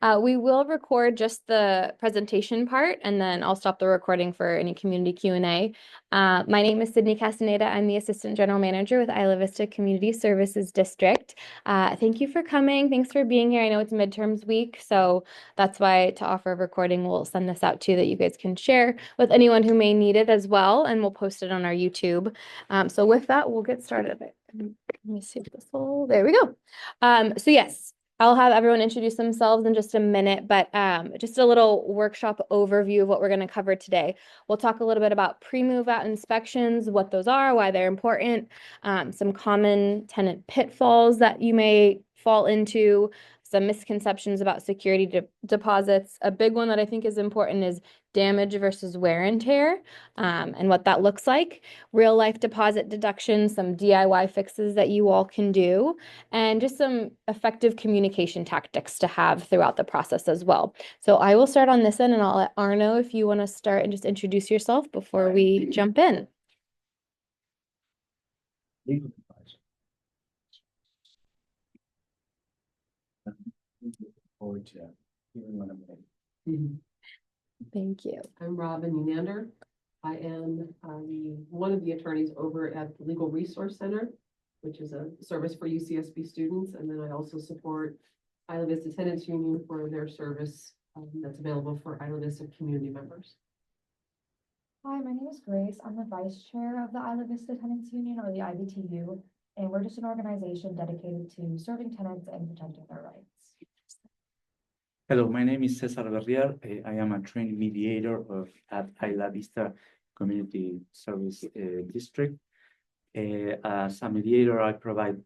We will record just the presentation part, and then I'll stop the recording for any community Q&A. My name is Sydney Castaneda. I'm the Assistant General Manager with Isla Vista Community Services District. Thank you for coming. Thanks for being here. I know it's midterms week, so that's why to offer a recording, we'll send this out too that you guys can share with anyone who may need it as well, and we'll post it on our YouTube. So with that, we'll get started. Let me see if this will, there we go. So yes. I'll have everyone introduce themselves in just a minute, but just a little workshop overview of what we're going to cover today. We'll talk a little bit about pre-move out inspections, what those are, why they're important, some common tenant pitfalls that you may fall into, some misconceptions about security deposits. A big one that I think is important is damage versus wear and tear, and what that looks like, real life deposit deductions, some DIY fixes that you all can do, and just some effective communication tactics to have throughout the process as well. So I will start on this end, and I'll let Arno if you want to start and just introduce yourself before we jump in. Forward to hearing what I'm saying. Thank you. I'm Robin Unander. I am one of the attorneys over at the Legal Resource Center, which is a service for UCSB students. And then I also support Isla Vista Tenants Union for their service that's available for Isla Vista community members. Hi, my name is Grace. I'm the vice chair of the Isla Vista Tenants Union, or the IVTU, and we're just an organization dedicated to serving tenants and protecting their rights. Hello, my name is Cesar Berrier. I am a trained mediator at Isla Vista Community Service District. As a mediator, I provide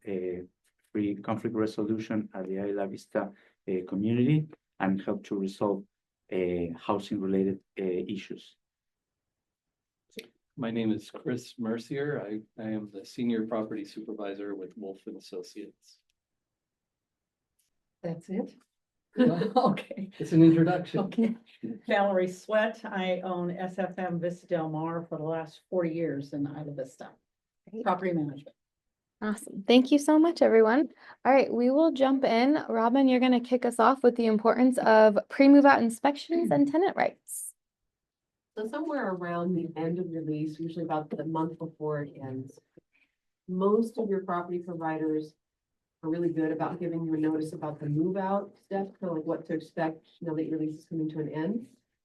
free conflict resolution at the Isla Vista community and help to resolve housing-related issues. My name is Chris Mercier. I am the senior property supervisor with Wolf and Associates. That's it? Okay. It's an introduction. Okay. Valerie Sweat. I own SFM Vista Del Mar for the last 40 years in Isla Vista. Great. Property management. Awesome. Thank you so much, everyone. All right, we will jump in. Robin, you're going to kick us off with the importance of pre-move out inspections and tenant rights. So somewhere around the end of your lease, usually about the month before it ends, most of your property providers are really good about giving you a notice about the move out step, kind of like what to expect now that your lease is coming to an end.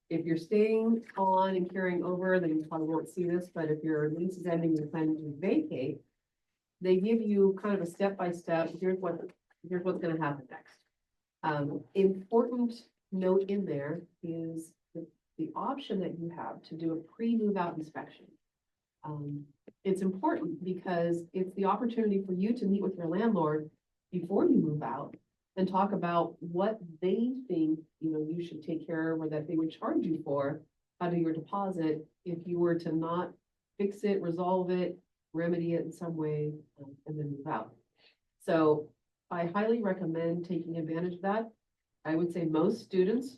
If you're staying on and carrying over, then you probably won't see this, but if your lease is ending and you're planning to vacate, they give you kind of a step-by-step, here's what's going to happen next. Important note in there is the option that you have to do a pre-move out inspection. It's important because it's the opportunity for you to meet with your landlord before you move out and talk about what they think, you should take care of or that they would charge you for out of your deposit if you were to not fix it, resolve it, remedy it in some way, and then move out. So I highly recommend taking advantage of that. I would say most students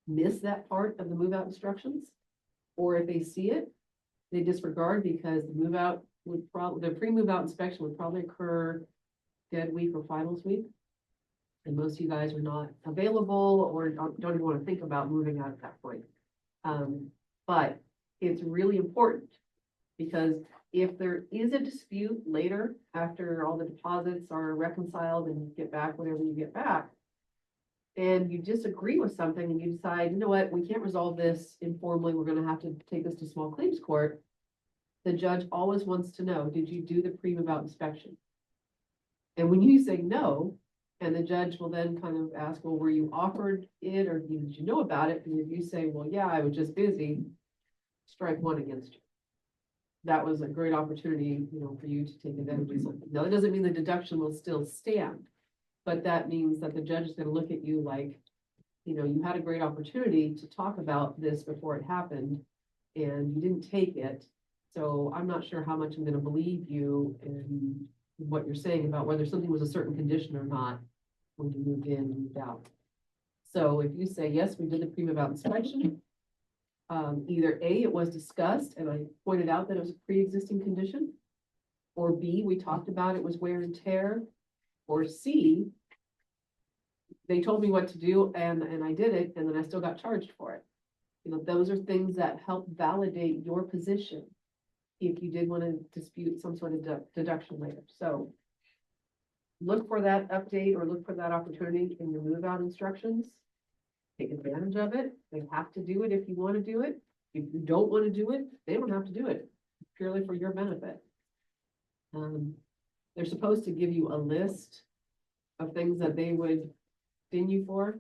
miss that part of the move out instructions, or if they see it, they disregard because the move out would probably, the pre-move out inspection would probably occur dead week or finals week. And most of you guys are not available or don't even want to think about moving out at that point. But it's really important because if there is a dispute later after all the deposits are reconciled and you get back whatever you get back, and you disagree with something and you decide, you know what, we can't resolve this informally, we're going to have to take this to small claims court, the judge always wants to know, did you do the pre-move out inspection? And when you say no, and the judge will then kind of ask, well, were you offered it or did you know about it? And if you say, well, yeah, I was just busy, strike one against you. That was a great opportunity, for you to take advantage of something. Now, that doesn't mean the deduction will still stand, but that means that the judge is going to look at you like, you had a great opportunity to talk about this before it happened and you didn't take it. So I'm not sure how much I'm going to believe you in what you're saying about whether something was a certain condition or not when you moved in and moved out. So if you say, yes, we did the pre-move out inspection, either A, it was discussed and I pointed out that it was a pre-existing condition, or B, we talked about it was wear and tear, or C, they told me what to do and I did it, and then I still got charged for it. You know, those are things that help validate your position if you did want to dispute some sort of deduction later. So look for that update or look for that opportunity in your move out instructions. Take advantage of it. They have to do it if you want to do it. If you don't want to do it, they don't have to do it, purely for your benefit. They're supposed to give you a list of things that they would ding you for.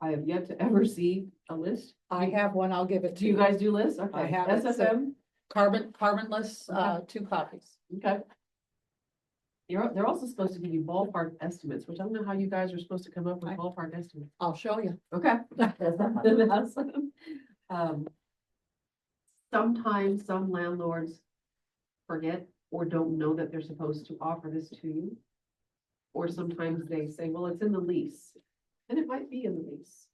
I have yet to ever see a list. I have one, I'll give it to Do you guys do lists? Okay. I have it, so- SFM? Carbonless, Okay. 2 copies. Okay. They're also supposed to give you ballpark estimates, which I don't know how you guys are supposed to come up with I- ballpark estimates. I'll show you. Okay. Um, Sometimes some landlords forget or don't know that they're supposed to offer this to you. Or sometimes they say, well, it's in the lease, and it might be in the lease.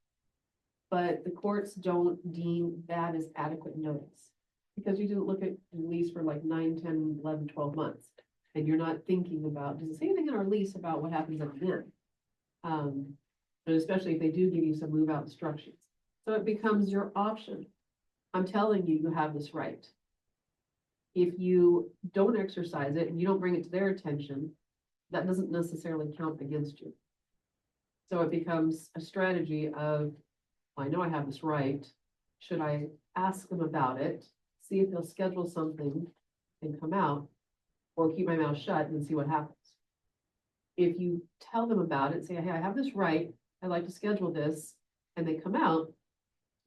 But the courts don't deem that as adequate notice. Because you didn't look at the lease for like 9, 10, 11, 12 months. And you're not thinking about, does it say anything in our lease about what happens at the end? But especially if they do give you some move out instructions. So it becomes your option. I'm telling you, you have this right. If you don't exercise it and you don't bring it to their attention, that doesn't necessarily count against you. So it becomes a strategy of, I know I have this right. Should I ask them about it? See if they'll schedule something and come out, or keep my mouth shut and see what happens. If you tell them about it, say, hey, I have this right, I'd like to schedule this, and they come out,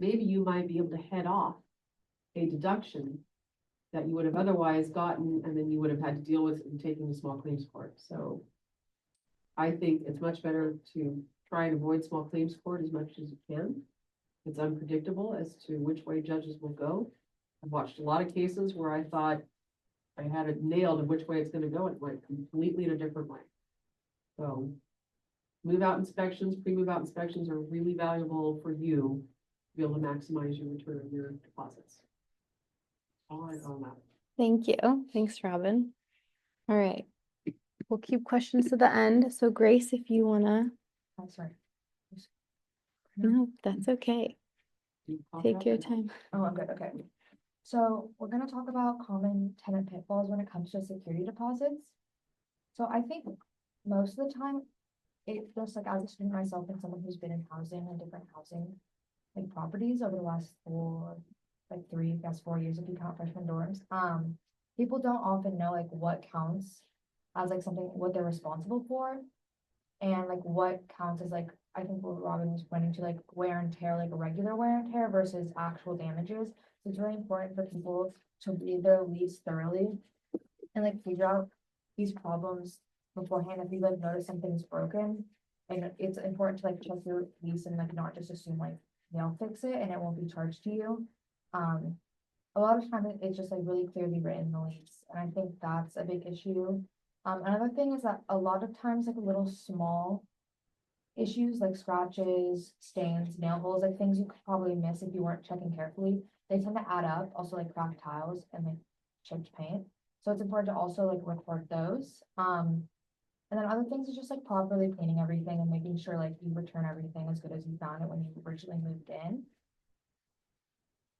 maybe you might be able to head off a deduction that you would have otherwise gotten, and then you would have had to deal with in taking the small claims court. So I think it's much better to try and avoid small claims court as much as you can. It's unpredictable as to which way judges will go. I've watched a lot of cases where I thought I had it nailed of which way it's gonna go, it went completely in a different way. So move out inspections, pre-move out inspections are really valuable for you to be able to maximize your return on your deposits. All right on that. Thank you. Thanks, Robin. All right. We'll keep questions to the end. So Grace, if you wanna, I'm sorry. no, that's okay. Take your time. Oh, I'm good, okay. So we're gonna talk about common tenant pitfalls when it comes to security deposits. So I think most of the time, it just like as a student myself and someone who's been in housing and different housing like properties over the last 4 years if you count freshman dorms. People don't often know like what counts as like something, what they're responsible for. And like what counts as like, I think what Robin was pointing to, like wear and tear, like regular wear and tear versus actual damages. So it's really important for people to read their lease thoroughly and like figure out these problems beforehand. If you like notice something's broken, and it's important to like check your lease and like not just assume like they'll fix it and it won't be charged to you. A lot of time it's just like really clearly written in the lease, and I think that's a big issue. Another thing is that a lot of times like little small issues like scratches, stains, nail holes, like things you could probably miss if you weren't checking carefully, they tend to add up. Also like cracked tiles and like chipped paint. So it's important to also like report those. And then other things is just like properly cleaning everything and making sure like you return everything as good as you found it when you originally moved in.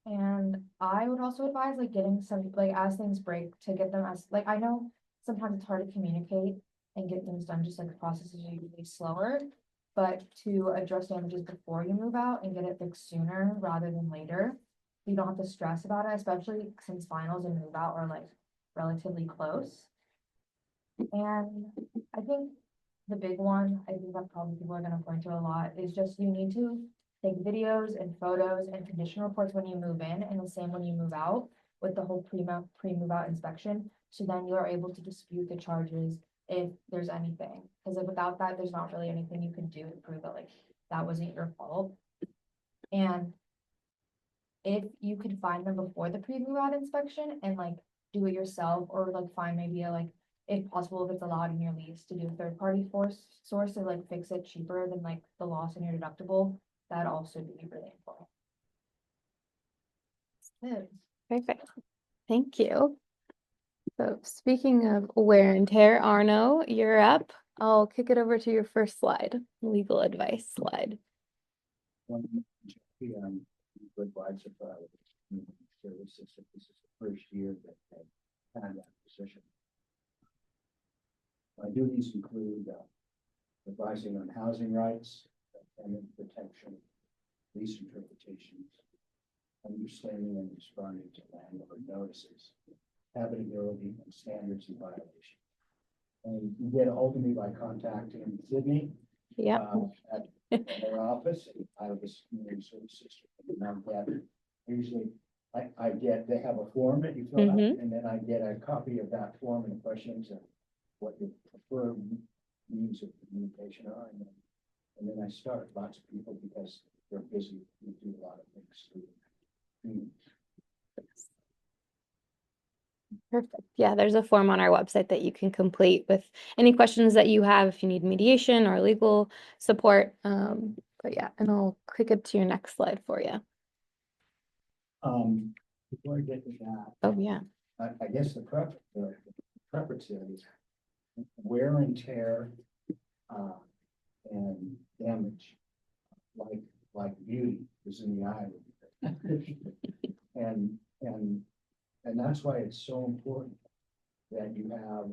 And I would also advise like getting some, like as things break, to get them as, like I know sometimes it's hard to communicate and get things done, just like the process is usually slower. But to address damages before you move out and get it fixed sooner rather than later. You don't have to stress about it, especially since finals and move out are like relatively close. And I think the big one, I think that probably people are gonna point to a lot, is just you need to take videos and photos and condition reports when you move in, and the same when you move out with the whole pre-move out inspection. So then you are able to dispute the charges if there's anything, because if without that, there's not really anything you can do to prove that like that wasn't your fault. And if you could find them before the pre-move out inspection and like do it yourself, or like find maybe a like, if possible, if it's allowed in your lease, to do a third-party source to like fix it cheaper than like the loss in your deductible, that also be really important. Good. Perfect. Thank you. So speaking of wear and tear, Arno, you're up. I'll kick it over to your first slide, legal advice slide. Good advisor for our community services. This is the first year that I've had that position. My duties include advising on housing rights, tenant protection, lease interpretations, understanding and responding to landlord notices, habitability and standards and violations. And you get a hold of me by contacting Sydney Yeah. at their office. I have this community services. And I'm glad usually I get, they have a form that you fill out, and then I get a copy of that form and questions and what your preferred means of communication are. And then I start lots of people because they're busy. We do a lot of things through meetings. Perfect. Yeah, there's a form on our website that you can complete with any questions that you have if you need mediation or legal support. But yeah, and I'll click it to your next slide for you. Before I get to that, Oh, yeah. I guess the preference is wear and tear and damage, like beauty is in the eye. And that's why it's so important that you have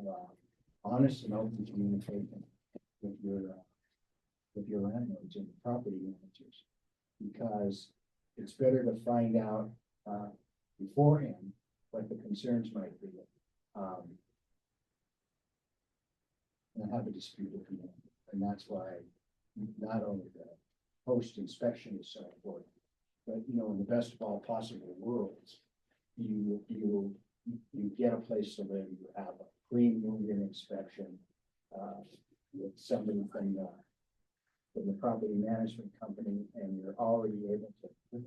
honest and open communication with your landlords and property managers, because it's better to find out beforehand what the concerns might be. And have a dispute with them. And that's why not only the post inspection is so important, but in the best of all possible worlds, you get a place to live, you have a pre-move-in inspection with somebody from the property management company, and you're already able to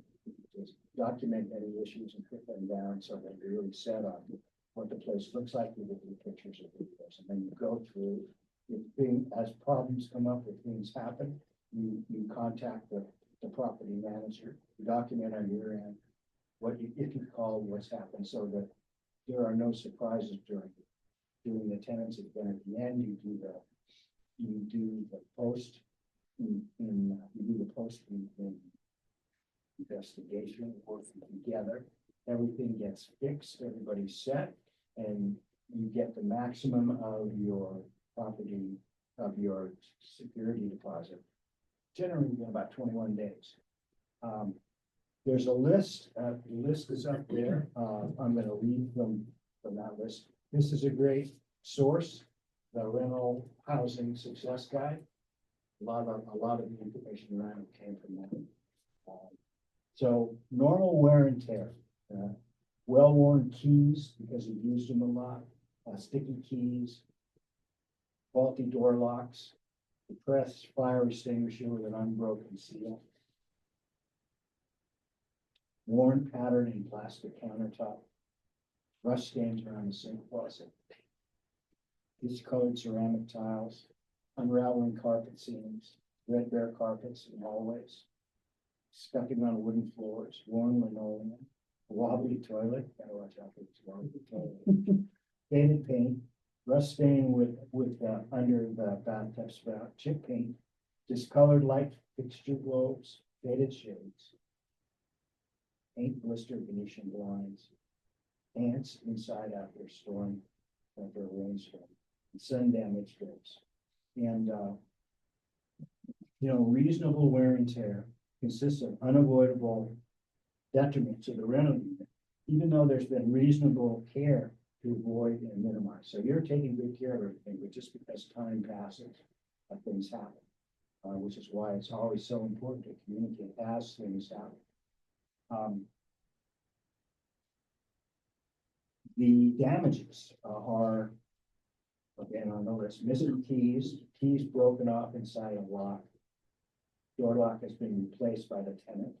just document any issues and put them down so that you're really set on what the place looks like. You get the pictures of videos, and then you go through. As problems come up, if things happen, you contact the property manager, you document on your end if you call what's happened, so that there are no surprises during the tenancy. Then at the end, you do the post investigation, working together. Everything gets fixed, everybody's set, and you get the maximum of your property, of your security deposit, generally in about 21 days. There's a list, the list is up there. I'm going to read from that list. This is a great source, the Rental Housing Success Guide. A lot of the information around it came from that. So normal wear and tear, well-worn keys because you've used them a lot, sticky keys, faulty door locks, depressed fire extinguisher with an unbroken seal, worn pattern in plastic countertop, rust stains around the sink faucet, discolored ceramic tiles, unraveling carpet seams, red bare carpets in hallways, scuffing on wooden floors, worn linoleum, a wobbly toilet, gotta watch out for this wobbly toilet, faded paint, rust stain with under the bathtub spout, chip paint, discolored light fixture globes, faded shades, paint blister Venetian blinds, ants inside after a storm, after a rainstorm, and sun damaged drapes. And reasonable wear and tear consists of unavoidable detriment to the rental unit, even though there's been reasonable care to avoid and minimize. So you're taking good care of everything, but just because time passes, things happen, which is why it's always so important to communicate as things happen. The damages are, again, on the list: missing keys, keys broken off inside a lock, door lock has been replaced by the tenant,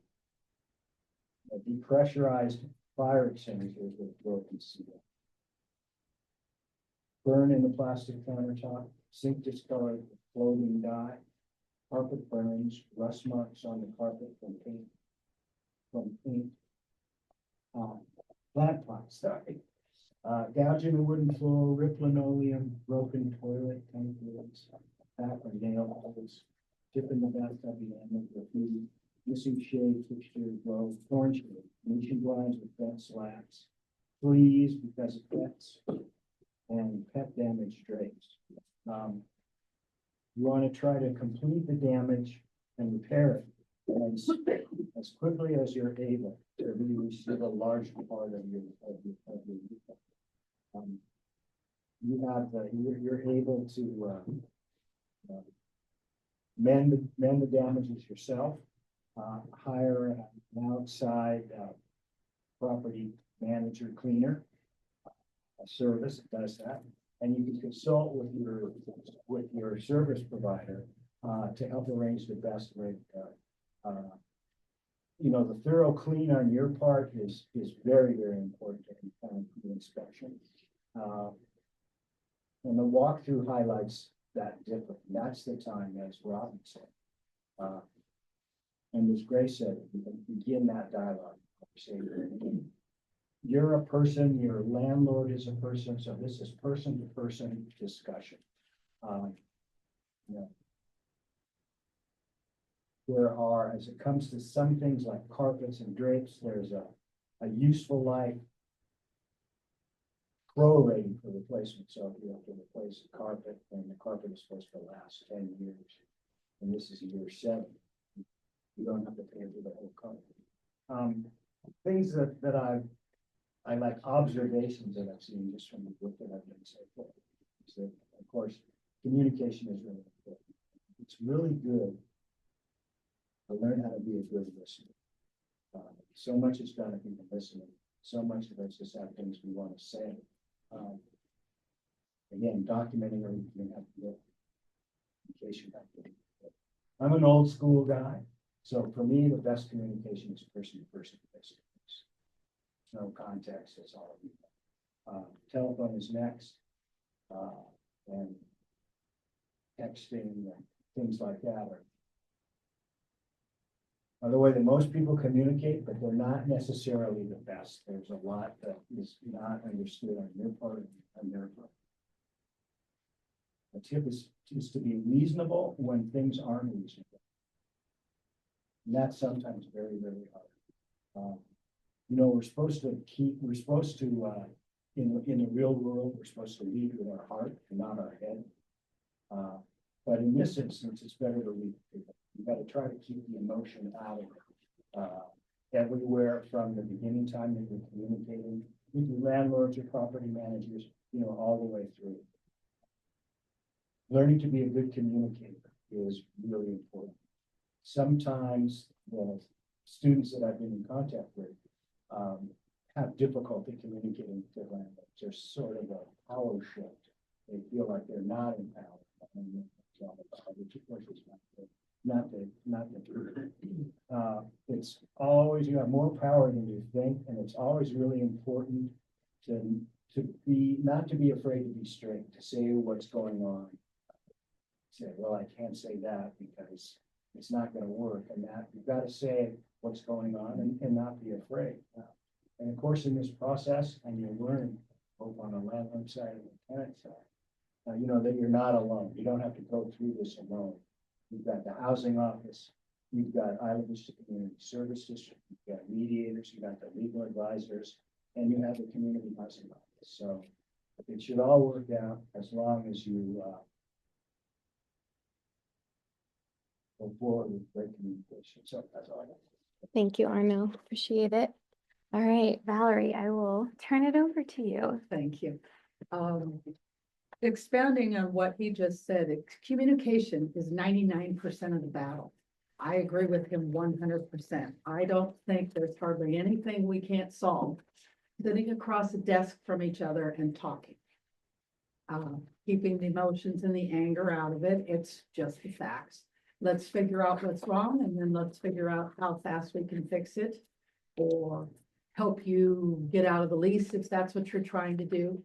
depressurized fire extinguishers with broken seal, burn in the plastic countertop, sink discolored with floating dye, carpet burns, rust marks on the carpet from paint, plant pots, sorry. Gouging the wooden floor, ripped linoleum, broken toilet, tank lids, back or nail holes, tipping the bathtub enamel, graffiti, missing shade, fixture, glow, torn shade, Venetian blinds with bent slats, fleas because of pets, and pet damage drapes. You want to try to complete the damage and repair it as quickly as you're able to really receive a large part of your. You have you're able to mend the damages yourself. Hire an outside property manager cleaner, a service that does that, and you can consult with your service provider to help arrange the best way. You know, the thorough clean on your part is very, very important in kind of inspection. And the walkthrough highlights that difference. That's the time, as Robin said. And as Grace said, you can begin that dialogue. Say, you're a person, your landlord is a person, so this is person-to-person discussion. You know, there are, as it comes to some things like carpets and drapes, there's a useful life prorating for replacement. So if you have to replace a carpet, then the carpet is supposed to last 10 years. And this is year 7. You don't have to pay for the whole carpet. Things that I like observations that I've seen just from the book that I've been so far. Is that, of course, communication is really important. It's really good to learn how to be a good listener. So much is done in the listening. So much of us just have things we want to say. Again, documenting everything you have to do in case you have to. I'm an old school guy, so for me, the best communication is person to person, face to face. No context, that's all. Telephone is next, and texting and things like that are the way that most people communicate, but they're not necessarily the best. There's a lot that is not understood on your part and their part. The tip is to be reasonable when things aren't reasonable. And that's sometimes very, very hard. You know, we're supposed to, in the real world, we're supposed to lead with our heart and not our head. But in this instance, it's better to lead. You got to try to keep the emotion out of it. Everywhere from the beginning time that you're communicating with your landlords, your property managers, you know, all the way through. Learning to be a good communicator is really important. Sometimes the students that I've been in contact with have difficulty communicating with their landlords. There's sort of a power shift. They feel like they're not in power. Which of course is not the truth. It's always, you have more power than you think, and it's always really important not to be afraid to be straight, to say what's going on. Say, well, I can't say that because it's not going to work, and that you've got to say what's going on and not be afraid. And of course, in this process, and you learn both on the landlord side and the tenant side, you know that you're not alone. You don't have to go through this alone. You've got the housing office, you've got Isla Vista Community Service District, you've got mediators, you've got the legal advisors, and you have the community housing office. So it should all work out as long as you go forward with great communication. So that's all I got. Thank you, Arno. Appreciate it. All right, Valerie, I will turn it over to you. Thank you. Expanding on what he just said, communication is 99% of the battle. I agree with him 100%. I don't think there's hardly anything we can't solve sitting across a desk from each other and talking. Keeping the emotions and the anger out of it. It's just the facts. Let's figure out what's wrong, and then let's figure out how fast we can fix it or help you get out of the lease if that's what you're trying to do.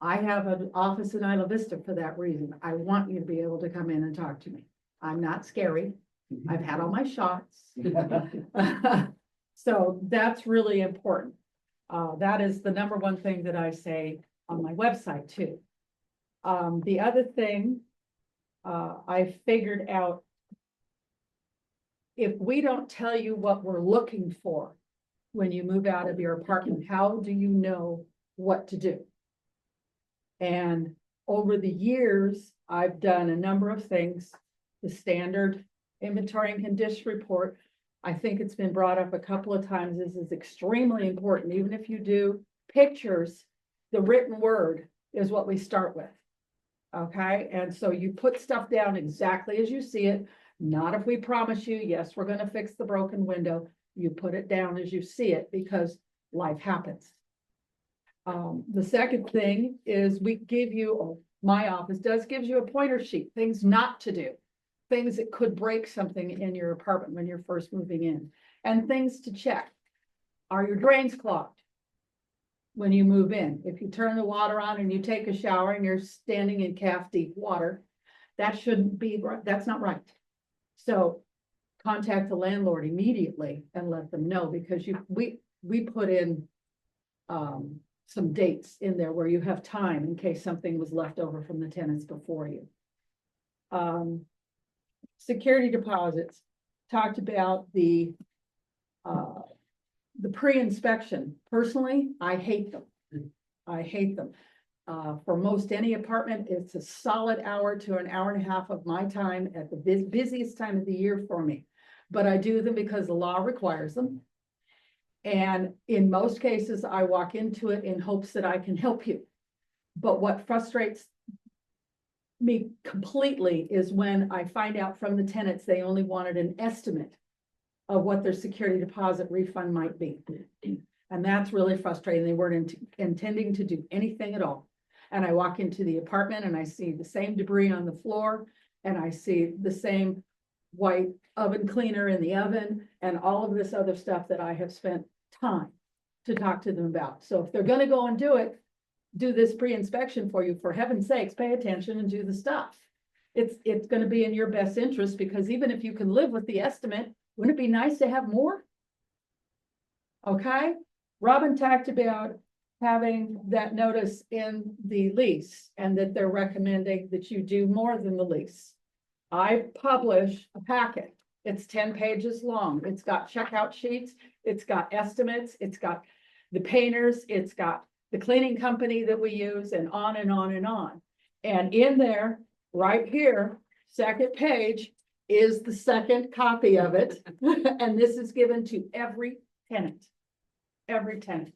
I have an office in Isla Vista for that reason. I want you to be able to come in and talk to me. I'm not scary. I've had all my shots. So that's really important. That is the number one thing that I say on my website too. The other thing, I figured out, if we don't tell you what we're looking for when you move out of your apartment, how do you know what to do? And over the years, I've done a number of things. The standard inventory and condition report, I think it's been brought up a couple of times. This is extremely important. Even if you do pictures, the written word is what we start with. Okay, and so you put stuff down exactly as you see it. Not if we promise you, yes, we're gonna fix the broken window. You put it down as you see it because life happens. The second thing is we give you, or my office does, gives you a pointer sheet, things not to do. Things that could break something in your apartment when you're first moving in, and things to check. Are your drains clogged when you move in? If you turn the water on and you take a shower and you're standing in calf deep water, that shouldn't be right. That's not right. So contact the landlord immediately and let them know, because we put in some dates in there where you have time in case something was left over from the tenants before you. Security deposits, talked about the pre-inspection. Personally, I hate them. I hate them. For most any apartment, it's a solid hour to an hour and a half of my time at the busiest time of the year for me. But I do them because the law requires them. And in most cases, I walk into it in hopes that I can help you. But what frustrates me completely is when I find out from the tenants they only wanted an estimate of what their security deposit refund might be. And that's really frustrating. They weren't intending to do anything at all. And I walk into the apartment and I see the same debris on the floor, and I see the same white oven cleaner in the oven and all of this other stuff that I have spent time to talk to them about. So if they're gonna go and do this pre-inspection for you, for heaven's sakes, pay attention and do the stuff. It's gonna be in your best interest, because even if you can live with the estimate, wouldn't it be nice to have more? Okay, Robin talked about having that notice in the lease and that they're recommending that you do more than the lease. I publish a packet. It's 10 pages long. It's got checkout sheets. It's got estimates. It's got the painters. It's got the cleaning company that we use, and on and on and on. And in there, right here, second page, is the second copy of it. And this is given to every tenant. Every tenant.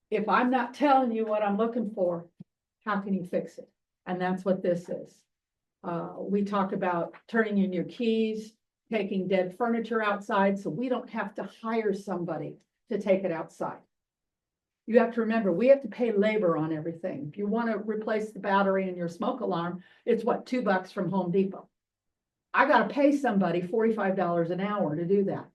If I'm not telling you what I'm looking for, how can you fix it? And that's what this is. We talk about turning in your keys, taking dead furniture outside, so we don't have to hire somebody to take it outside. You have to remember, we have to pay labor on everything. If you want to replace the battery in your smoke alarm, it's what, $2 from Home Depot. I got to pay somebody $45 an hour to do that.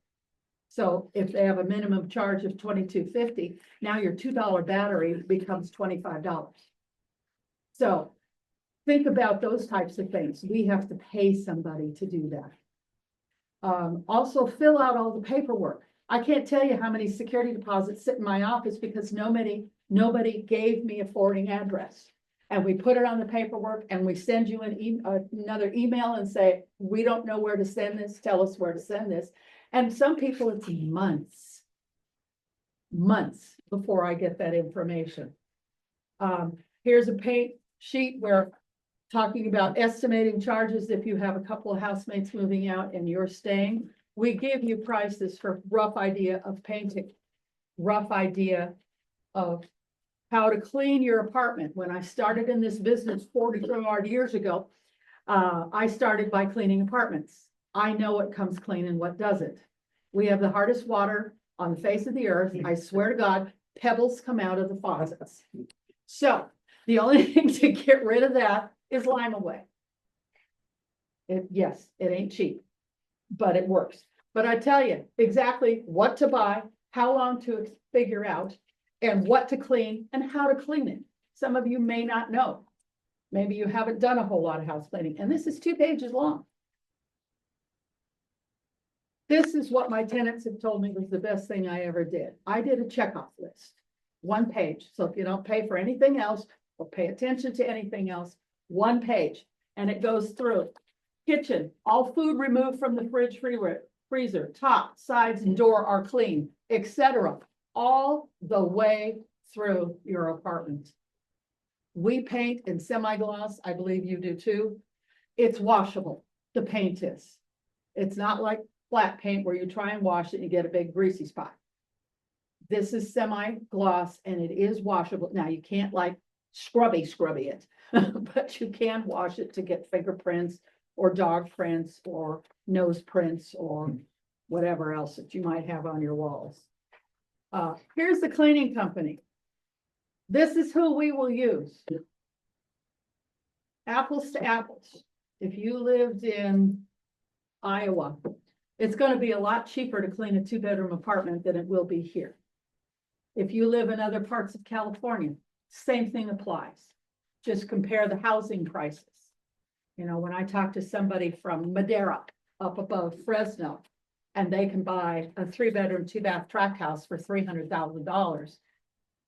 So if they have a minimum charge of $22.50, now your $2 battery becomes $25. So think about those types of things. We have to pay somebody to do that. Also fill out all the paperwork. I can't tell you how many security deposits sit in my office because nobody gave me a forwarding address. And we put it on the paperwork and we send you another email and say, we don't know where to send this. Tell us where to send this. And some people, it's months before I get that information. Here's a paint sheet where talking about estimating charges if you have a couple of housemates moving out and you're staying. We give you prices for rough idea of painting, rough idea of how to clean your apartment. When I started in this business 40-some-odd years ago, I started by cleaning apartments. I know what comes clean and what doesn't. We have the hardest water on the face of the earth. I swear to God, pebbles come out of the faucets. So the only thing to get rid of that is lime away. Yes, it ain't cheap, but it works. But I tell you exactly what to buy, how long to figure out, and what to clean and how to clean it. Some of you may not know. Maybe you haven't done a whole lot of house cleaning, and this is 2 pages long. This is what my tenants have told me was the best thing I ever did. I did a checkoff list, 1 page. So if you don't pay for anything else or pay attention to anything else, 1 page, and it goes through. Kitchen, all food removed from the fridge, freezer, top, sides, and door are clean, etc. All the way through your apartment. We paint in semi-gloss. I believe you do too. It's washable. The paint is. It's not like flat paint where you try and wash it and you get a big greasy spot. This is semi-gloss and it is washable. Now you can't like scrubby it, but you can wash it to get fingerprints or dog prints or nose prints or whatever else that you might have on your walls. Here's the cleaning company. This is who we will use. Apples to apples. If you lived in Iowa, it's going to be a lot cheaper to clean a 2-bedroom apartment than it will be here. If you live in other parts of California, same thing applies. Just compare the housing prices. You know, when I talk to somebody from Madera up above Fresno, and they can buy a 3-bedroom, 2-bath tract house for $300,000,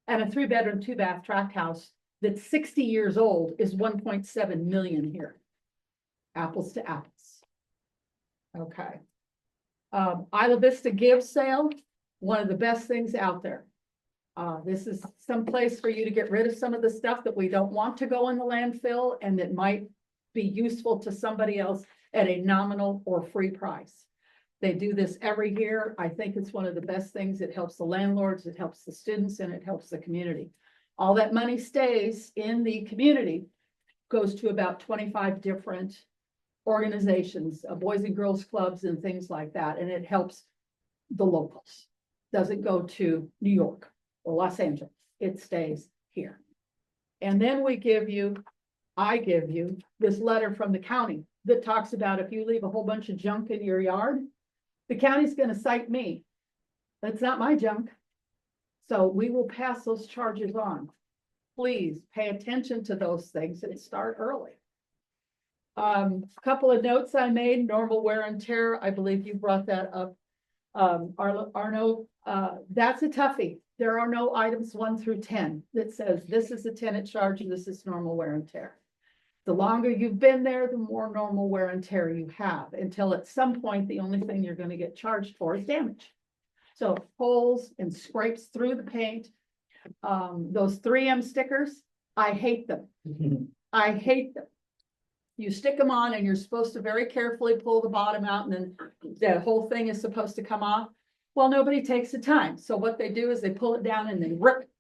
and a 3-bedroom, 2-bath tract house that's 60 years old is 1.7 million here. Apples to apples. Okay. Isla Vista Give sale, one of the best things out there. This is some place for you to get rid of some of the stuff that we don't want to go in the landfill and that might be useful to somebody else at a nominal or free price. They do this every year. I think it's one of the best things. It helps the landlords, it helps the students, and it helps the community. All that money stays in the community, goes to about 25 different organizations, boys and girls clubs and things like that. And it helps the locals. Doesn't go to New York or Los Angeles. It stays here. And then I give you this letter from the county that talks about if you leave a whole bunch of junk in your yard, the county's going to cite me. That's not my junk. So we will pass those charges on. Please pay attention to those things and start early. A couple of notes I made, normal wear and tear. I believe you brought that up. Arno, that's a toughie. There are no items 1 through 10 that says this is a tenant charge, this is normal wear and tear. The longer you've been there, the more normal wear and tear you have, until at some point, the only thing you're going to get charged for is damage. So holes and scrapes through the paint. Those 3M stickers, I hate them. I hate them. You stick them on and you're supposed to very carefully pull the bottom out and then the whole thing is supposed to come off. Well, nobody takes the time. So what they do is they pull it down and they rip it.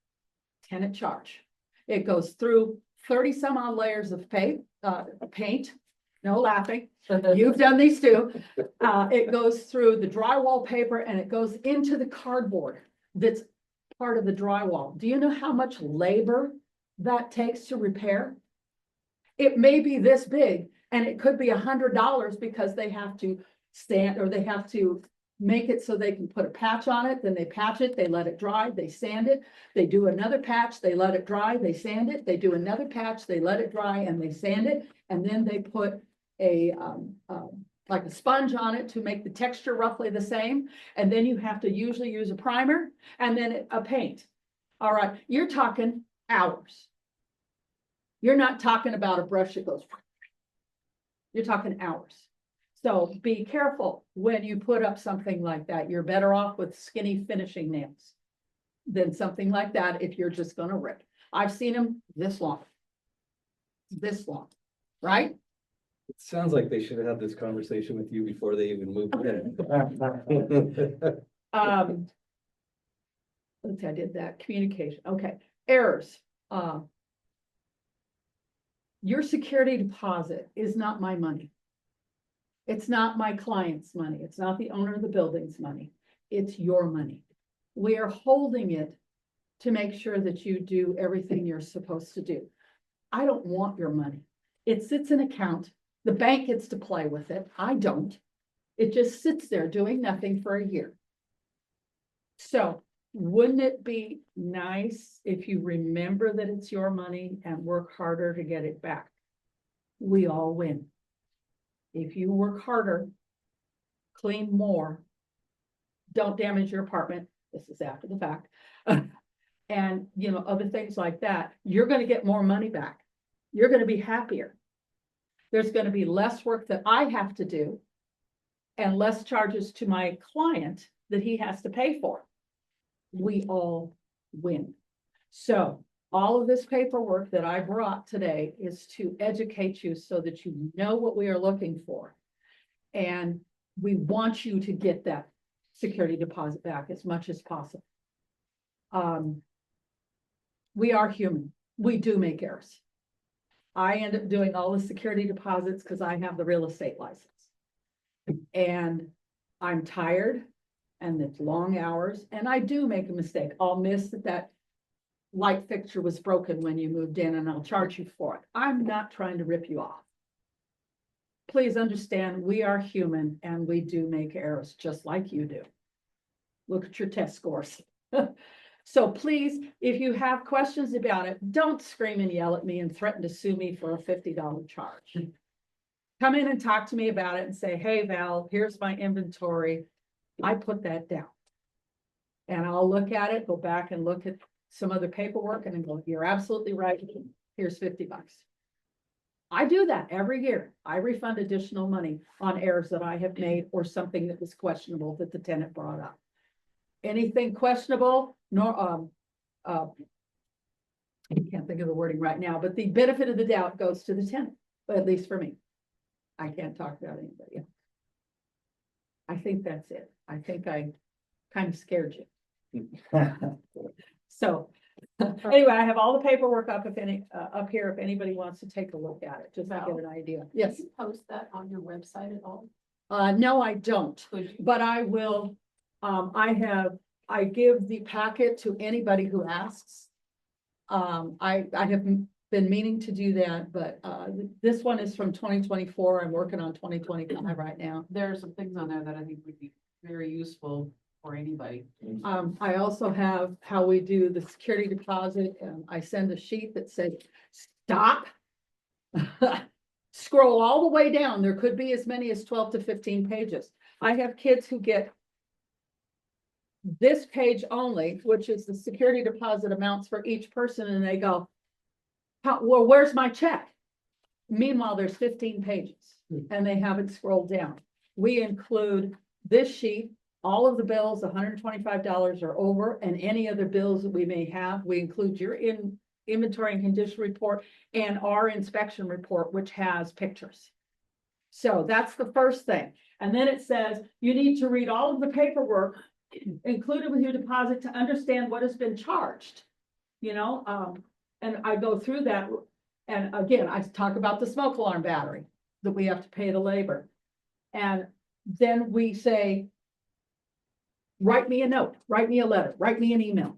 Tenant charge. It goes through 30 some odd layers of paint. No laughing. You've done these too. It goes through the drywall paper and it goes into the cardboard that's part of the drywall. Do you know how much labor that takes to repair? It may be this big and it could be $100 because they have to sand or they have to make it so they can put a patch on it. Then they patch it, they let it dry, they sand it. They do another patch, they let it dry, they sand it. They do another patch, they let it dry and they sand it. And then they put a like a sponge on it to make the texture roughly the same. And then you have to usually use a primer and then a paint. All right, you're talking hours. You're not talking about a brush that goes, you're talking hours. So be careful when you put up something like that. You're better off with skinny finishing nails than something like that if you're just going to rip. I've seen them this long, right? It sounds like they should have had this conversation with you before they even moved in. Let's see, I did that. Communication. Okay. Errors. Your security deposit is not my money. It's not my client's money. It's not the owner of the building's money. It's your money. We are holding it to make sure that you do everything you're supposed to do. I don't want your money. It sits in an account. The bank gets to play with it. I don't. It just sits there doing nothing for a year. So wouldn't it be nice if you remember that it's your money and work harder to get it back? We all win. If you work harder, clean more, don't damage your apartment. This is after the fact. And, you know, other things like that, you're gonna get more money back. You're gonna be happier. There's gonna be less work that I have to do and less charges to my client that he has to pay for. We all win. So all of this paperwork that I brought today is to educate you so that you know what we are looking for. And we want you to get that security deposit back as much as possible. We are human. We do make errors. I end up doing all the security deposits because I have the real estate license. And I'm tired and it's long hours and I do make a mistake. I'll miss that light fixture was broken when you moved in and I'll charge you for it. I'm not trying to rip you off. Please understand, we are human and we do make errors just like you do. Look at your test scores. So please, if you have questions about it, don't scream and yell at me and threaten to sue me for a $50 charge. Come in and talk to me about it and say, hey, Val, here's my inventory. I put that down. And I'll look at it, go back and look at some other paperwork and then go, you're absolutely right. Here's $50. I do that every year. I refund additional money on errors that I have made or something that was questionable that the tenant brought up. Anything questionable, I can't think of the wording right now, but the benefit of the doubt goes to the tenant, but at least for me. I can't talk about anybody else. I think that's it. I think I kind of scared you. So anyway, I have all the paperwork up up here if anybody wants to take a look at it, just to get an idea. Yes. Do you post that on your website at all? No, I don't, Could you? but I will. I give the packet to anybody who asks. I have been meaning to do that, but this one is from 2024. I'm working on 2025 right now. There are some things on there that I think would be very useful for anybody. I also have how we do the security deposit, and I send a sheet that says, stop. Scroll all the way down. There could be as many as 12 to 15 pages. I have kids who get this page only, which is the security deposit amounts for each person, and they go, well, where's my check? Meanwhile, there's 15 pages and they haven't scrolled down. We include this sheet, all of the bills, $125 or over, and any other bills that we may have. We include your inventory and condition report and our inspection report, which has pictures. So that's the first thing. And then it says you need to read all of the paperwork included with your deposit to understand what has been charged, you know, and I go through that. And again, I talk about the smoke alarm battery that we have to pay the labor. And then we say, write me a note, write me a letter, write me an email.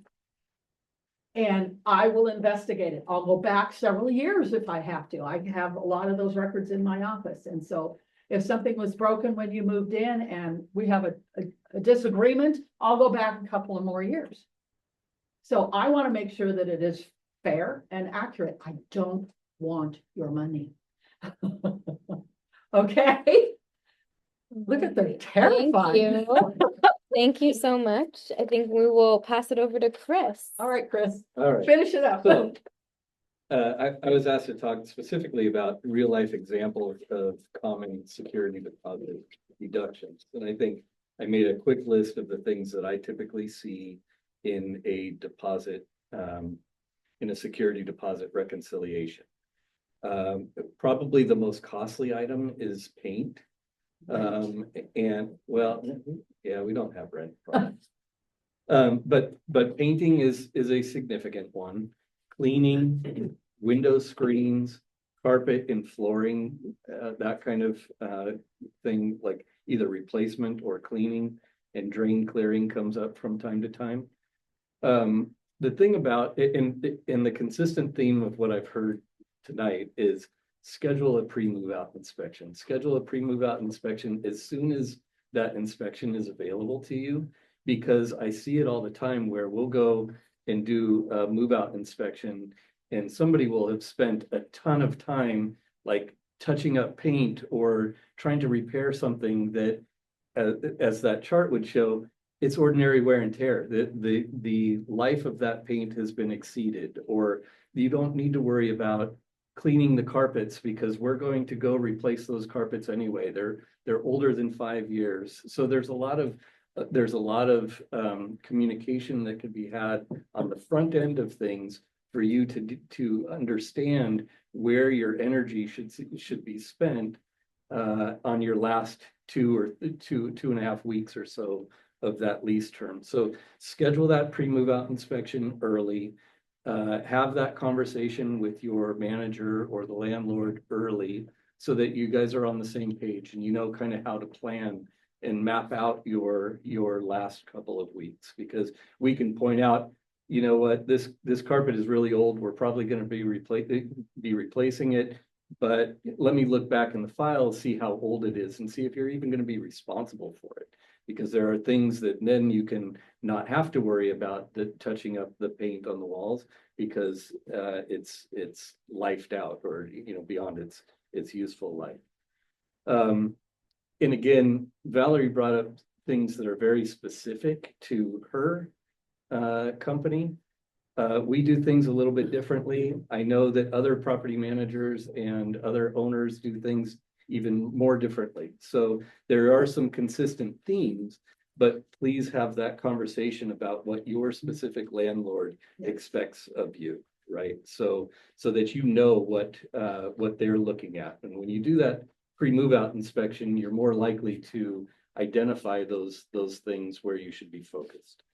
And I will investigate it. I'll go back several years if I have to. I have a lot of those records in my office. And so if something was broken when you moved in and we have a disagreement, I'll go back a couple of more years. So I want to make sure that it is fair and accurate. I don't want your money. Okay? Look at them terrified. Thank you. Thank you so much. I think we will pass it over to Chris. All right, Chris, All right. finish it up. So, I was asked to talk specifically about real life examples of common security deposit deductions. And I think I made a quick list of the things that I typically see in a deposit, in a security deposit reconciliation. Probably the most costly item is paint. And well, yeah, we don't have rent problems. But painting is a significant one. Cleaning, window screens, carpet and flooring, that kind of thing, like either replacement or cleaning, and drain clearing comes up from time to time. The thing about it, and the consistent theme of what I've heard tonight is schedule a pre-move out inspection. Schedule a pre-move out inspection as soon as that inspection is available to you, because I see it all the time where we'll go and do a move out inspection and somebody will have spent a ton of time like touching up paint or trying to repair something that, as that chart would show, it's ordinary wear and tear. The life of that paint has been exceeded, or you don't need to worry about cleaning the carpets because we're going to go replace those carpets anyway. They're older than 5 years. So there's a lot of communication that could be had on the front end of things for you to understand where your energy should be spent on your last 2.5 weeks or so of that lease term. So schedule that pre-move out inspection early. Have that conversation with your manager or the landlord early so that you guys are on the same page and you know kind of how to plan and map out your last couple of weeks, because we can point out, you know what, this carpet is really old. We're probably going to be replacing it. But let me look back in the file, see how old it is, and see if you're even going to be responsible for it. Because there are things that then you can not have to worry about the touching up the paint on the walls because it's lifed out, or beyond its useful life. And again, Valerie brought up things that are very specific to her company. We do things a little bit differently. I know that other property managers and other owners do things even more differently. So there are some consistent themes, but please have that conversation about what your specific landlord expects of you, right? So that you know what they're looking at. And when you do that pre-move out inspection, you're more likely to identify those things where you should be focused.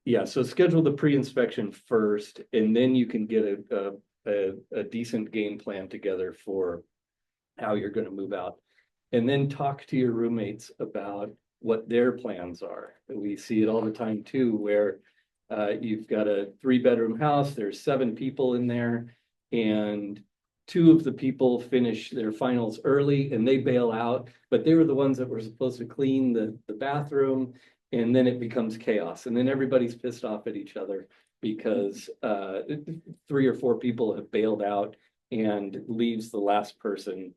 Yeah, so schedule the pre-inspection first, and then you can get a decent game plan together for how you're going to move out. And then talk to your roommates about what their plans are. We see it all the time too, where you've got a 3-bedroom house, there's 7 people in there, and 2 of the people finish their finals early and they bail out, but they were the ones that were supposed to clean the bathroom. And then it becomes chaos. And then everybody's pissed off at each other because 3 or 4 people have bailed out and leaves the last person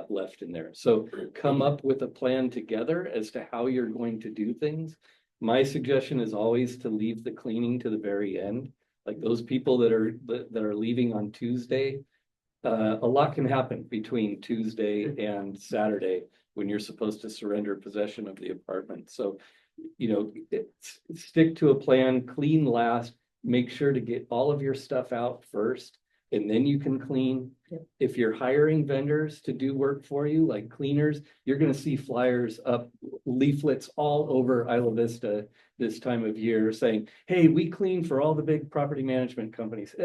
left in there. So come up with a plan together as to how you're going to do things. My suggestion is always to leave the cleaning to the very end. Like those people that are leaving on Tuesday, a lot can happen between Tuesday and Saturday when you're supposed to surrender possession of the apartment. So stick to a plan, clean last, make sure to get all of your stuff out first, and then you can clean. Yep. If you're hiring vendors to do work for you, like cleaners, you're going to see flyers up, leaflets all over Isla Vista this time of year saying, hey, we clean for all the big property management companies.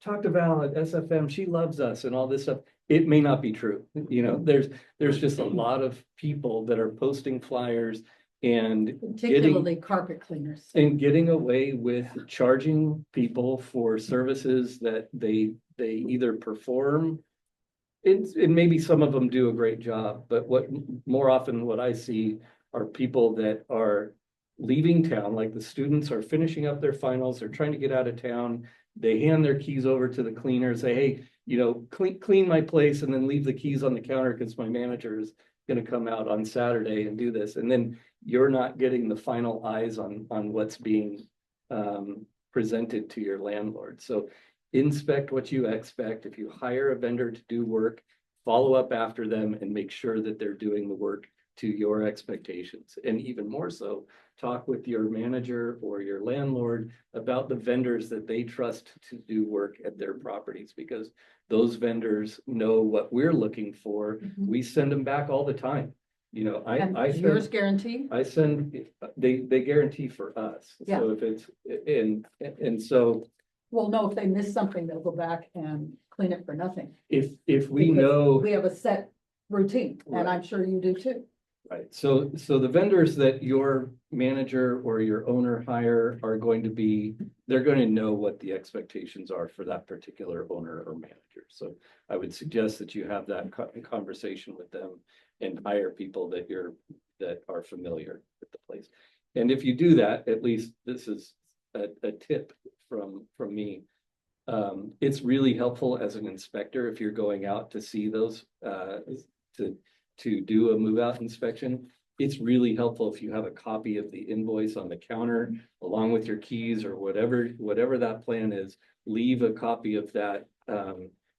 Talk to Val at SFM, she loves us and all this stuff. It may not be true. There's just a lot of people that are posting flyers and Particularly carpet cleaners. and getting away with charging people for services that they either perform. And maybe some of them do a great job, but more often what I see are people that are leaving town, like the students are finishing up their finals, they're trying to get out of town. They hand their keys over to the cleaner, say, hey, clean my place, and then leave the keys on the counter because my manager is going to come out on Saturday and do this. And then you're not getting the final eyes on what's being presented to your landlord. So inspect what you expect. If you hire a vendor to do work, follow up after them and make sure that they're doing the work to your expectations. And even more so, talk with your manager or your landlord about the vendors that they trust to do work at their properties, because those vendors know what we're looking for. Mhm. We send them back all the time. And I yours send, guarantee? they guarantee for us. Yeah. So if it's, and so Well, no, if they miss something, they'll go back and clean it for nothing. if we Because know. we have a set routine, and Right. I'm sure you do too. Right, so the vendors that your manager or your owner hire are going to be, they're going to know what the expectations are for that particular owner or manager. So I would suggest that you have that conversation with them and hire people that are familiar with the place. And if you do that, at least this is a tip from me. It's really helpful as an inspector if you're going out to see those, to to do a move out inspection, it's really helpful if you have a copy of the invoice on the counter along with your keys or whatever that plan is. Leave a copy of that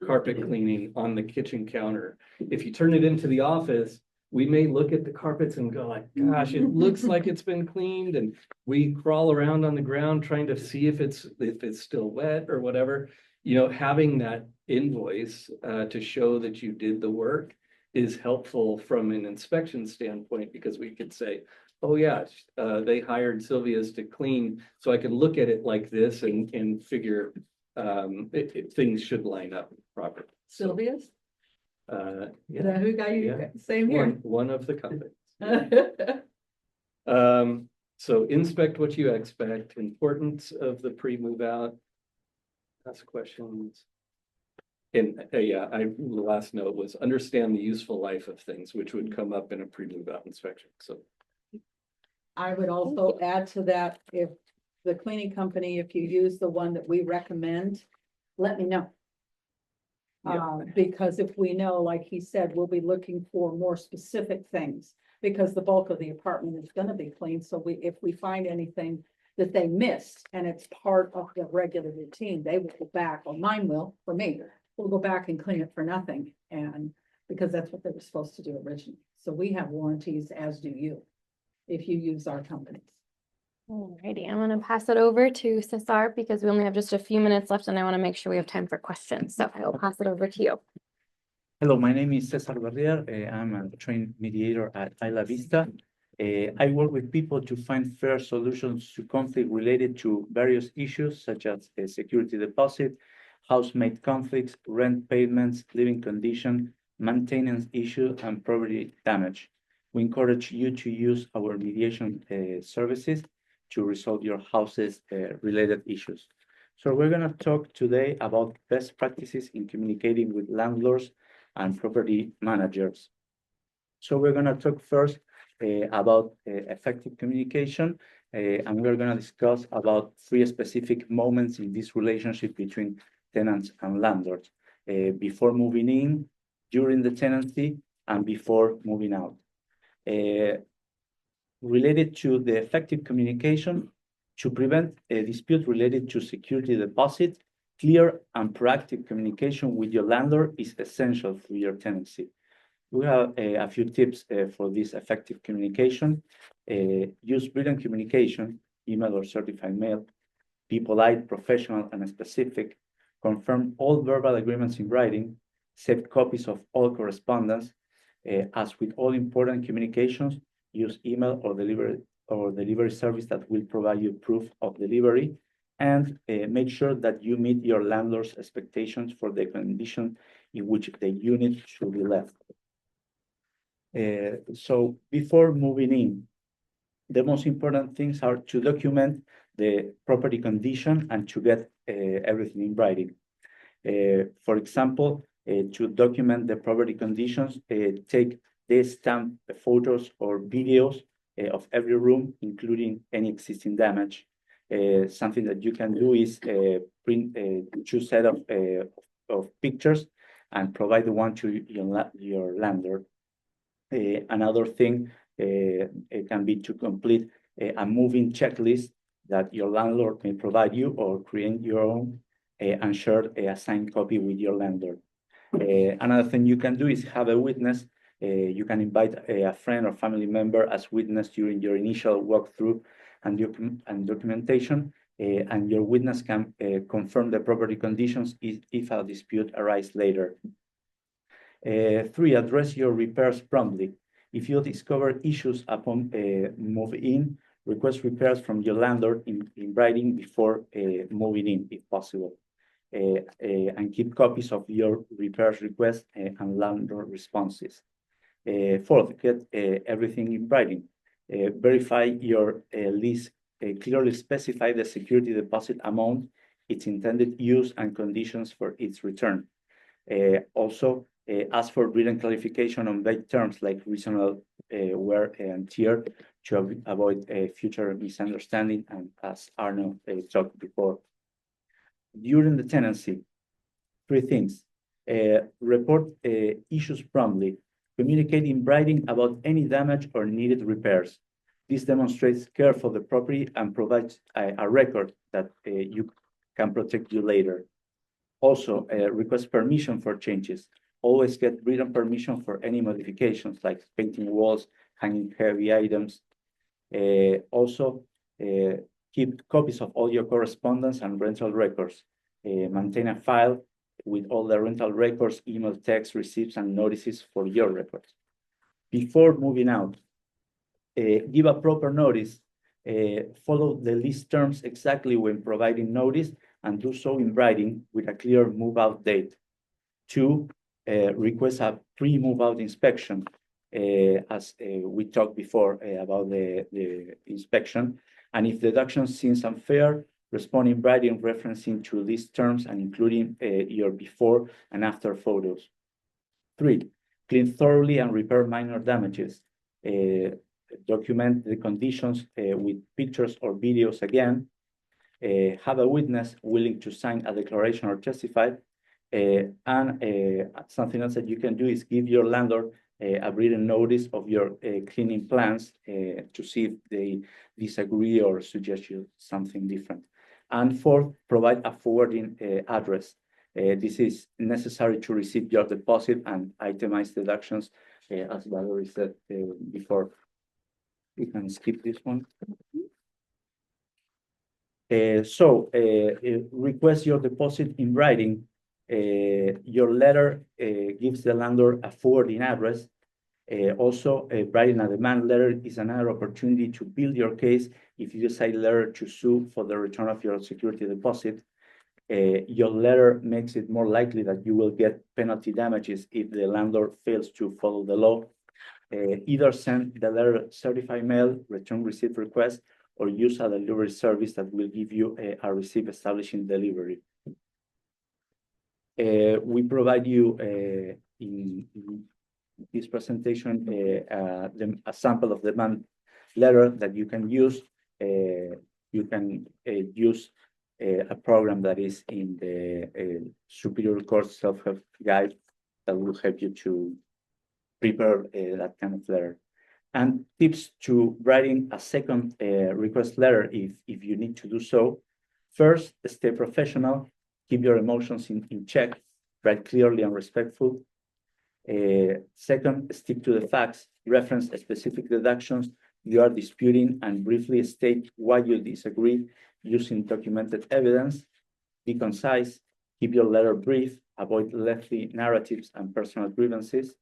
carpet cleaning on the kitchen counter. If you turn it into the office, we may look at the carpets and go like, gosh, it looks like it's been cleaned, and we crawl around on the ground trying to see if it's still wet or whatever. You know, having that invoice to show that you did the work is helpful from an inspection standpoint, because we could say, oh yeah, they hired Sylvia's to clean, so I can look at it like this and figure things should line up properly. Sylvia's? Yeah, Is that who got you? Yeah. Same here. one of the companies. So inspect what you expect, importance of the pre-move out, ask questions. And yeah, the last note was understand the useful life of things, which would come up in a pre-move out inspection. So I would also add to that, if the cleaning company, if you use the one that we recommend, let me know. Yeah. Because if we know, like he said, we'll be looking for more specific things, because the bulk of the apartment is gonna be clean. So if we find anything that they missed and it's part of the regular routine, they will go back, or mine will, for me, we'll go back and clean it for nothing. And because that's what they were supposed to do originally. So we have warranties, as do you, if you use our companies. Alrighty, I'm gonna pass it over to Cesar because we only have just a few minutes left and I want to make sure we have time for questions. So I will pass it over to you. Hello, my name is Cesar Berrier. I'm a trained mediator at Isla Vista. I work with people to find fair solutions to conflict related to various issues such as security deposit, housemate conflicts, rent payments, living condition, maintenance issue, and property damage. We encourage you to use our mediation services to resolve your house's related issues. So we're going to talk today about best practices in communicating with landlords and property managers. So we're going to talk first about effective communication, and we're going to discuss about 3 specific moments in this relationship between tenants and landlords, before moving in, during the tenancy, and before moving out. Related to the effective communication, to prevent a dispute related to security deposit, clear and proactive communication with your landlord is essential for your tenancy. We have a few tips for this effective communication. Use written communication, email or certified mail. Be polite, professional, and specific. Confirm all verbal agreements in writing. Save copies of all correspondence. As with all important communications, use email or delivery service that will provide you proof of delivery, and make sure that you meet your landlord's expectations for the condition in which the unit should be left. So before moving in, the most important things are to document the property condition and to get everything in writing. For example, to document the property conditions, take the stamp photos or videos of every room, including any existing damage. Something that you can do is print 2 sets of pictures and provide the one to your landlord. Another thing it can be to complete a moving checklist that your landlord may provide you, or create your own and share a signed copy with your landlord. Another thing you can do is have a witness. You can invite a friend or family member as witness during your initial walkthrough and documentation, and your witness can confirm the property conditions if a dispute arises later. 3, address your repairs promptly. If you discover issues upon move-in, request repairs from your landlord in writing before moving in, if possible. And keep copies of your repairs requests and landlord responses. 4th, get everything in writing. Verify your lease, clearly specify the security deposit amount, its intended use, and conditions for its return. Also, ask for written clarification on vague terms like reasonable wear and tear to avoid future misunderstanding, and as Arno talked before. During the tenancy, 3 things. Report issues promptly. Communicate in writing about any damage or needed repairs. This demonstrates care for the property and provides a record that you can protect you later. Also, request permission for changes. Always get written permission for any modifications like painting walls, hanging heavy items. Also, keep copies of all your correspondence and rental records. Maintain a file with all the rental records, email, text, receipts, and notices for your records. Before moving out, give a proper notice. Follow the lease terms exactly when providing notice and do so in writing with a clear move-out date. 2, request a pre-move out inspection. As we talked before about the inspection. And if deduction seems unfair, respond in writing referencing to lease terms and including your before and after photos. 3, clean thoroughly and repair minor damages. Document the conditions with pictures or videos again. Have a witness willing to sign a declaration or testify. And something else that you can do is give your landlord a written notice of your cleaning plans to see if they disagree or suggest you something different. And 4, provide a forwarding address. This is necessary to receive your deposit and itemize deductions, as Valerie said before. We can skip this one. Request your deposit in writing. Your letter gives the landlord a forwarding address. Also, writing a demand letter is another opportunity to build your case if you decide later to sue for the return of your security deposit. Your letter makes it more likely that you will get penalty damages if the landlord fails to follow the law. Either send the letter certified mail, return receipt request, or use a delivery service that will give you a receipt establishing delivery. We provide you in this presentation a sample of the demand letter that you can use. You can use a program that is in the Superior Court Self-Help Guide that will help you to prepare that kind of letter. And tips to writing a second request letter if you need to do so. First, stay professional, keep your emotions in check, write clearly and respectful. Second, stick to the facts, reference specific deductions you are disputing and briefly state why you disagree using documented evidence. Be concise, keep your letter brief, avoid lengthy narratives and personal grievances.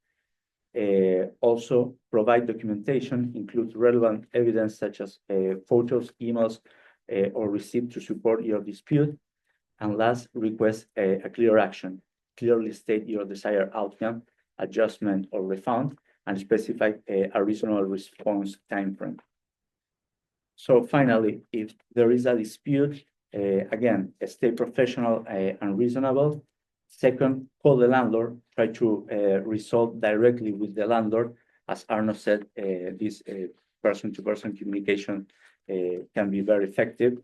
Also, provide documentation, include relevant evidence such as photos, emails, or receipts to support your dispute. And last, request a clear action. Clearly state your desired outcome, adjustment, or refund, and specify a reasonable response timeframe. So finally, if there is a dispute, again, stay professional and reasonable. Second, call the landlord, try to resolve directly with the landlord. As Arno said, this person-to-person communication can be very effective.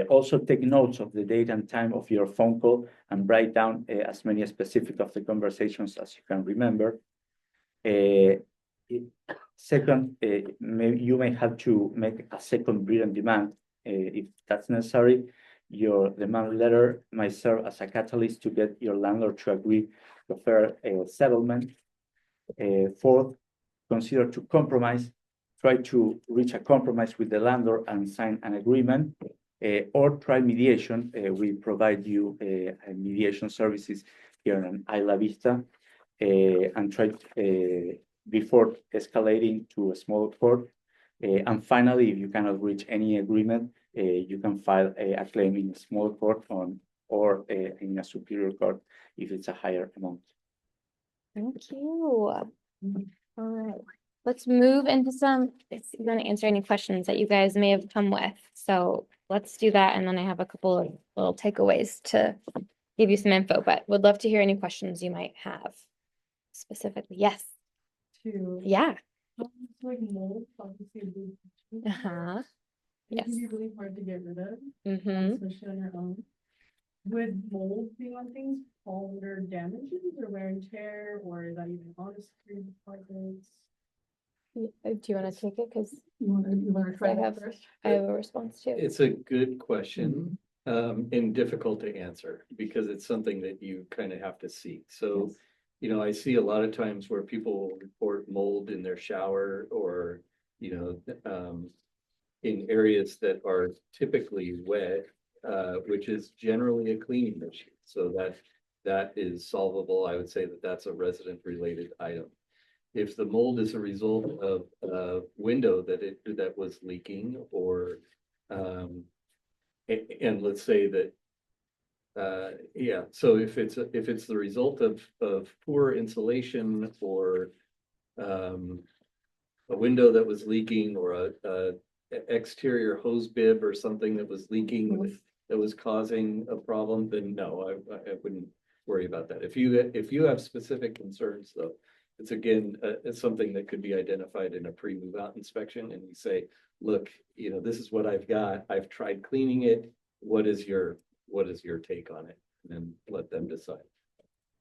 Also take notes of the date and time of your phone call and write down as many specific of the conversations as you can remember. Second, you may have to make a second written demand if that's necessary. Your demand letter might serve as a catalyst to get your landlord to agree to a fair settlement. Fourth, consider to compromise. Try to reach a compromise with the landlord and sign an agreement, or try mediation. We provide you mediation services here in Isla Vista, and try before escalating to a small court. And finally, if you cannot reach any agreement, you can file a claim in a small court or in a superior court if it's a higher amount. Thank you. All right, let's move into it's going to answer any questions that you guys may have come with. So let's do that. And then I have a couple of little takeaways to give you some info, but would love to hear any questions you might have specifically. Yes. Yeah. Like mold, obviously. Uh-huh. It Yes. can be really hard to get rid of, Mm-hmm. especially on your own. Would mold be on things older damages or wear and tear, or is that even on a security deposits? Do you want to take it? Because You wanna try I that have- first? I have a response too. It's a good question, and difficult to answer because it's something that you kind of have to see. So, Yes. you know, I see a lot of times where people will report mold in their shower or, you know, in areas that are typically wet, which is generally a cleaning issue. So that is solvable. I would say that that's a resident related item. If the mold is a result of a window that was leaking or, and let's say that, yeah, so if it's the result of poor insulation or, a window that was leaking or a exterior hose bib or something that was leaking that was causing a problem, then no, I wouldn't worry about that. If you have specific concerns though, it's again, it's something that could be identified in a pre-move out inspection and you say, look, you know, this is what I've got. I've tried cleaning it. What is your take on it? And then let them decide.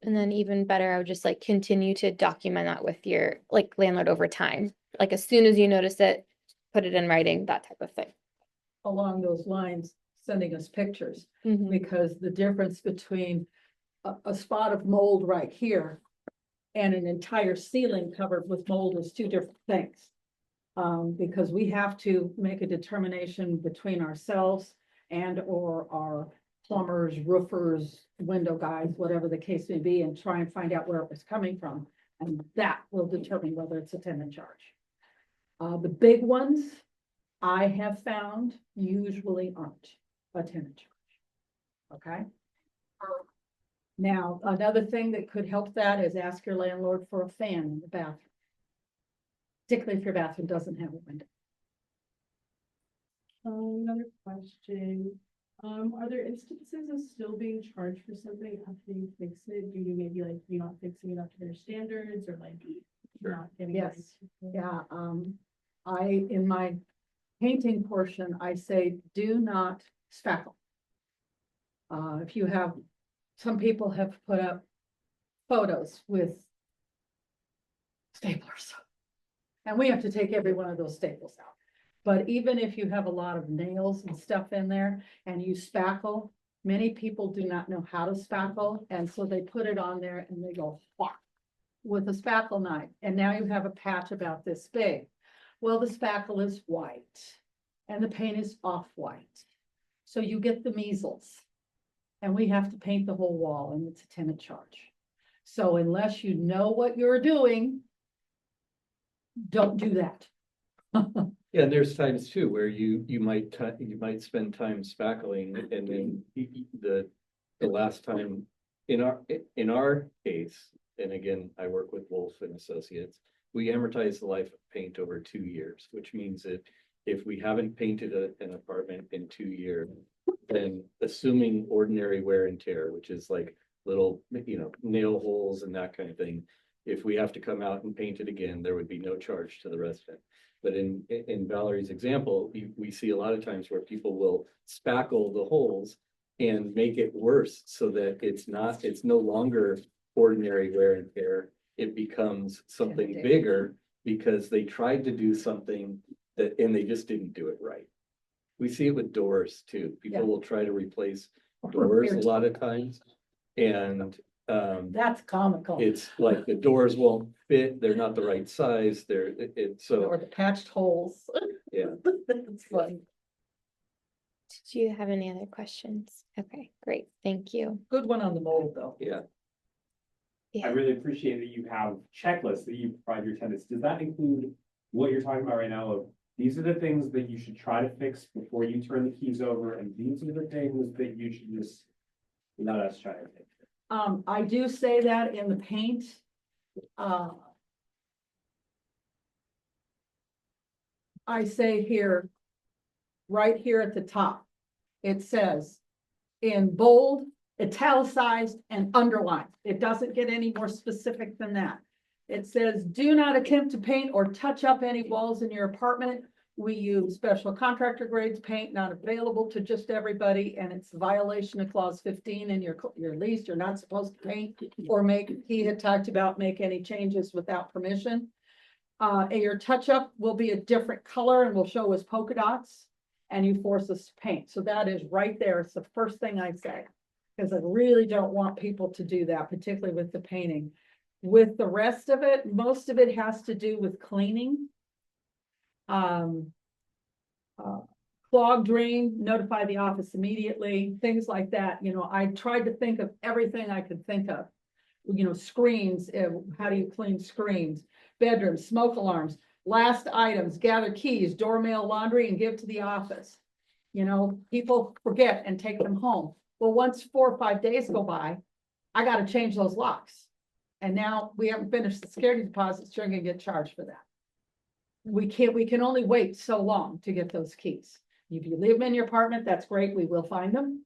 And then even better, I would just like continue to document that with your like landlord over time. Like as soon as you notice it, put it in writing, that type of thing. Along those lines, sending us pictures, Mhm. because the difference between a spot of mold right here and an entire ceiling covered with mold is two different things. Because we have to make a determination between ourselves and or our plumbers, roofers, window guys, whatever the case may be, and try and find out where it was coming from. And that will determine whether it's a tenant charge. The big ones I have found usually aren't a tenant charge. Okay? Now, another thing that could help that is ask your landlord for a fan in the bathroom. Particularly if your bathroom doesn't have a window. Another question, are there instances of still being charged for something after you fix it due to maybe like you not fixing it up to their standards or like not getting? Yes. right? Yeah, in my painting portion, I say, do not spackle. If you have, some people have put up photos with staplers. And we have to take every one of those staples out. But even if you have a lot of nails and stuff in there and you spackle, many people do not know how to spackle. And so they put it on there and they go whack with a spackle knife. And now you have a patch about this big. Well, the spackle is white and the paint is off-white. So you get the measles. And we have to paint the whole wall and it's a tenant charge. So unless you know what you're doing, don't do that. Yeah, and there's times too where you might spend time spackling and then the last time in our case, and again, I work with Wolf and Associates, we amortize the life of paint over 2 years, which means that if we haven't painted an apartment in 2 years, then assuming ordinary wear and tear, which is like little, you know, nail holes and that kind of thing, if we have to come out and paint it again, there would be no charge to the resident. But in Valerie's example, we see a lot of times where people will spackle the holes and make it worse so that it's no longer ordinary wear and tear. It becomes something bigger because they tried to do something and they just didn't do it right. We see it with doors too. People will try to replace doors a lot of times. And That's comical. it's like the doors won't fit, they're not the right size, so, Or the patched holes. yeah. It's funny. Did you have any other questions? Okay, great. Thank you. Good one on the mold, though. Yeah. I really appreciate that you have checklists that you provide your tenants. Does that include what you're talking about right now of these are the things that you should try to fix before you turn the keys over, and these are the things that you should just let us try to fix? I do say that in the paint. I say here, right here at the top, it says in bold, italicized, and underlined. It doesn't get any more specific than that. It says, do not attempt to paint or touch up any walls in your apartment We use special contractor grades paint, not available to just everybody, and it's a violation of clause 15 in your lease. You're not supposed to paint or make, he had talked about make any changes without permission. And your touch-up will be a different color and will show as polka dots, and you force us to paint. So that is right there. It's the first thing I say, because I really don't want people to do that, particularly with the painting. With the rest of it, most of it has to do with cleaning. Clog drain, notify the office immediately, things like that. You know, I tried to think of everything I could think of. You know, screens, how do you clean screens? Bedrooms, smoke alarms, last items, gather keys, doormail, laundry, and give to the office. You know, people forget and take them home. Well, once 4 or 5 days go by, I got to change those locks. And now we haven't finished the security deposits, you're gonna get charged for that. We can only wait so long to get those keys. If you leave them in your apartment, that's great, we will find them.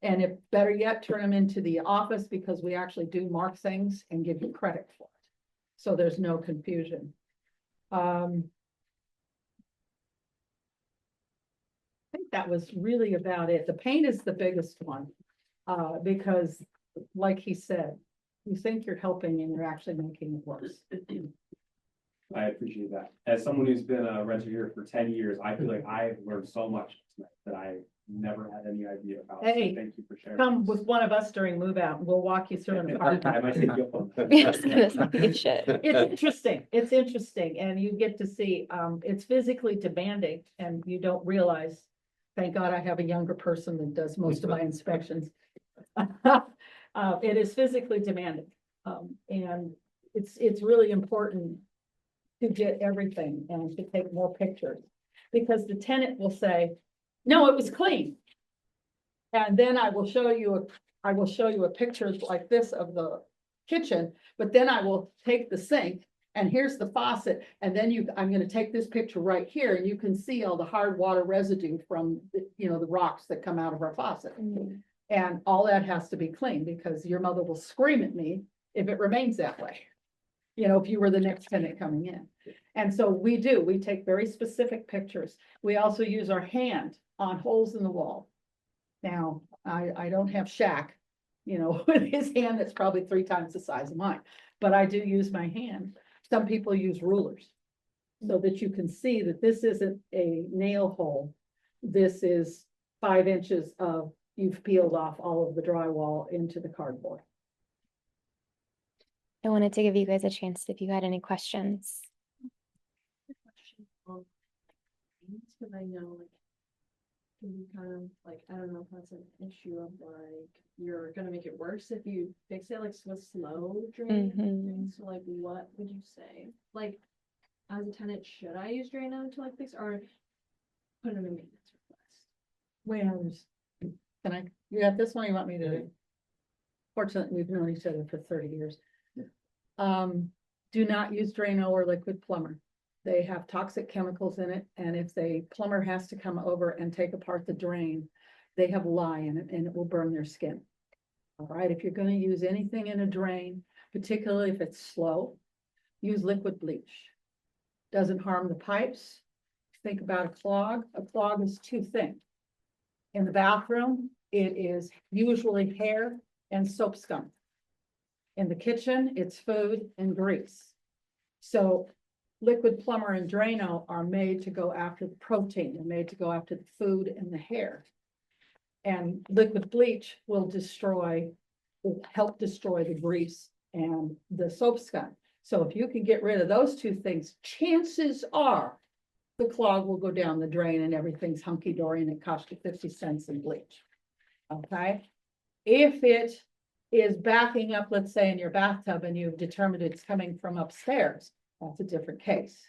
And if better yet, turn them into the office, because we actually do mark things and give you credit for it. So there's no confusion. I think that was really about it. The paint is the biggest one, because like he said, you think you're helping and you're actually making it worse. I appreciate that. As someone who's been a renter here for 10 years, I feel like I've learned so much tonight that I never had any idea about. Hey, so thank you for sharing. Come with one of us during move out and we'll walk you through an I apartment. might take you up on that. Yes, you should. It's interesting and you get to see, it's physically demanding and you don't realize, thank God I have a younger person that does most of my inspections. It is physically demanding. And it's really important to get everything and to take more pictures, because the tenant will say, no, it was clean. And then I will show you a picture like this of the kitchen, but then I will take the sink and here's the faucet. And then I'm going to take this picture right here and you can see all the hard water residue from, the rocks that come out of our faucet. Mm-hmm. And all that has to be clean, because your mother will scream at me if it remains that way. If you were the next tenant coming in. And so we take very specific pictures. We also use our hand on holes in the wall. Now, I don't have Shaq, with his hand that's probably 3 times the size of mine, but I do use my hand. Some people use rulers so that you can see that this isn't a nail hole. This is 5 inches of, you've peeled off all of the drywall into the cardboard. I wanted to give you guys a chance if you had any questions. Because I know, can be kind of I don't know if that's an issue of you're gonna make it worse if you fix it with slow drain. Mm-hmm. So what would you say? As a tenant, should I use Drano to fix or put in a maintenance request? You got this one, you want me to? Fortunately, we've known each other for 30 years. Do not use Drano or liquid plumber. They have toxic chemicals in it, and if the plumber has to come over and take apart the drain, they have lye in it and it will burn their skin. All right, if you're going to use anything in a drain, particularly if it's slow, use liquid bleach. Doesn't harm the pipes. Think about a clog. A clog is 2 things. In the bathroom, it is usually hair and soap scum. In the kitchen, it's food and grease. So liquid plumber and Drano are made to go after the protein. They're made to go after the food and the hair. And liquid bleach will help destroy the grease and the soap scum. So if you can get rid of those 2 things, chances are the clog will go down the drain and everything's hunky-dory and it costs you 50 cents in bleach. Okay? If it is backing up, let's say in your bathtub, and you've determined it's coming from upstairs, that's a different case.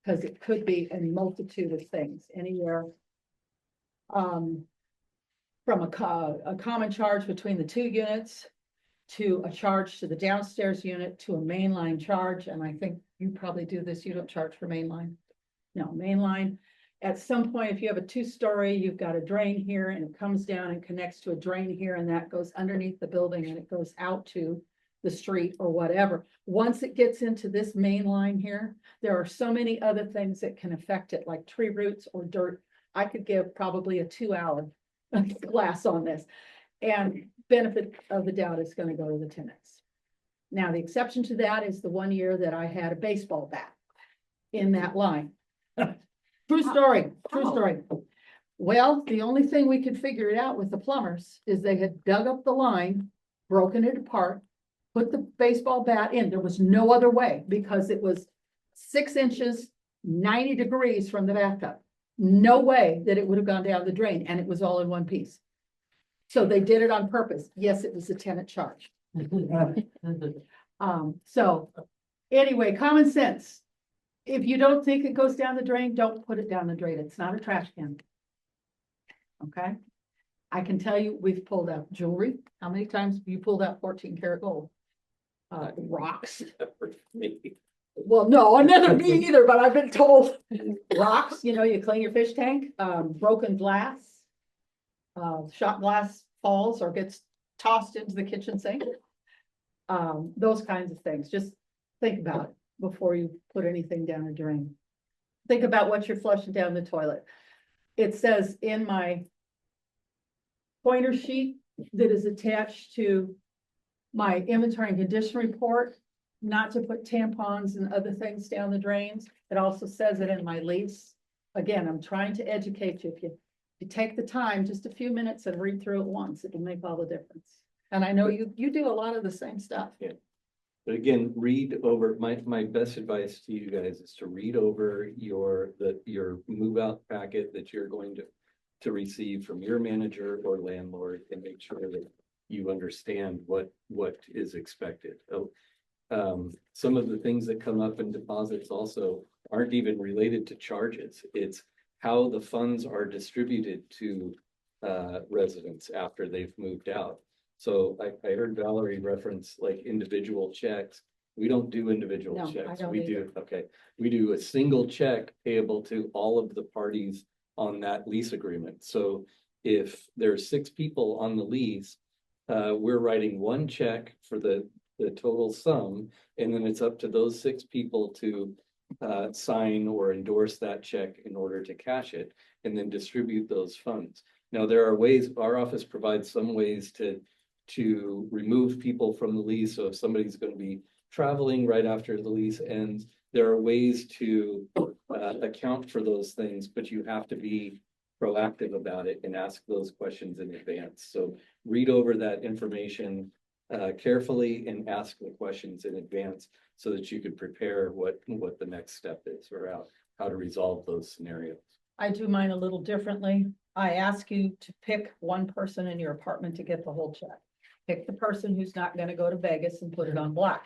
Because it could be a multitude of things, anywhere from a common charge between the 2 units to a charge to the downstairs unit to a mainline charge. And I think you probably do this, you don't charge for mainline. No, mainline. At some point, if you have a 2-story, you've got a drain here and it comes down and connects to a drain here, and that goes underneath the building and it goes out to the street or whatever. Once it gets into this main line here, there are so many other things that can affect it, like tree roots or dirt. I could give probably a 2-hour class on this. And benefit of the doubt is going to go to the tenants. Now, the exception to that is the 1 year that I had a baseball bat in that line. True story, true story. Well, the only thing we could figure it out with the plumbers is they had dug up the line, broken it apart, put the baseball bat in. There was no other way because it was 6 inches, 90 degrees from the bathtub. No way that it would have gone down the drain, and it was all in one piece. So they did it on purpose. Yes, it was a tenant charge. So anyway, common sense. If you don't think it goes down the drain, don't put it down the drain. It's not a trash can. Okay? I can tell you, we've pulled out jewelry. How many times have you pulled out 14 karat gold? Rocks. Well, no, neither me either, but I've been told. Rocks, you clean your fish tank, broken glass. Shot glass falls or gets tossed into the kitchen sink. Those kinds of things. Just think about it before you put anything down a drain. Think about what you're flushing down the toilet. It says in my pointer sheet that is attached to my inventory and condition report, not to put tampons and other things down the drains. It also says it in my lease. Again, I'm trying to educate you. If you take the time, just a few minutes and read through it once, it'll make all the difference. And I know you do a lot of the same stuff. Yeah. But again, read over, my best advice to you guys is to read over your move out packet that you're going to receive from your manager or landlord, and make sure that you understand what is expected. Some of the things that come up in deposits also aren't even related to charges. It's how the funds are distributed to residents after they've moved out. So I heard Valerie reference like individual checks. We don't do individual No, I checks. don't We either. do, okay. We do a single check payable to all of the parties on that lease agreement. So if there's 6 people on the lease, we're writing one check for the total sum, and then it's up to those 6 people to sign or endorse that check in order to cash it and then distribute those funds. Now, there are ways, our office provides some ways to remove people from the lease. So if somebody's going to be traveling right after the lease ends, there are ways to account for those things, but you have to be proactive about it and ask those questions in advance. So read over that information carefully and ask the questions in advance so that you could prepare what the next step is, or how to resolve those scenarios. I do mine a little differently. I ask you to pick one person in your apartment to get the whole check. Pick the person who's not going to go to Vegas and put it on black.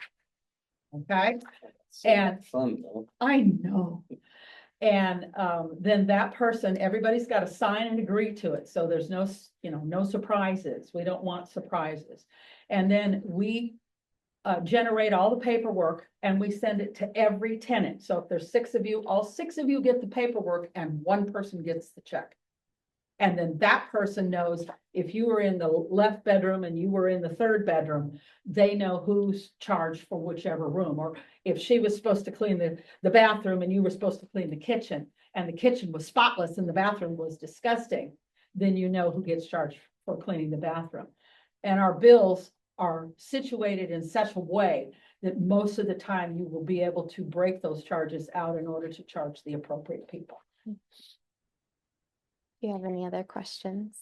Okay? So And fun though. I know. And then that person, everybody's got to sign and agree to it. So there's no surprises. We don't want surprises. And then we generate all the paperwork and we send it to every tenant. So if there's 6 of you, all 6 of you get the paperwork and one person gets the check. And then that person knows if you were in the left bedroom and you were in the 3rd bedroom, they know who's charged for whichever room. Or if she was supposed to clean the bathroom and you were supposed to clean the kitchen, and the kitchen was spotless and the bathroom was disgusting, then you know who gets charged for cleaning the bathroom. And our bills are situated in such a way that most of the time you will be able to break those charges out in order to charge the appropriate people. Do you have any other questions?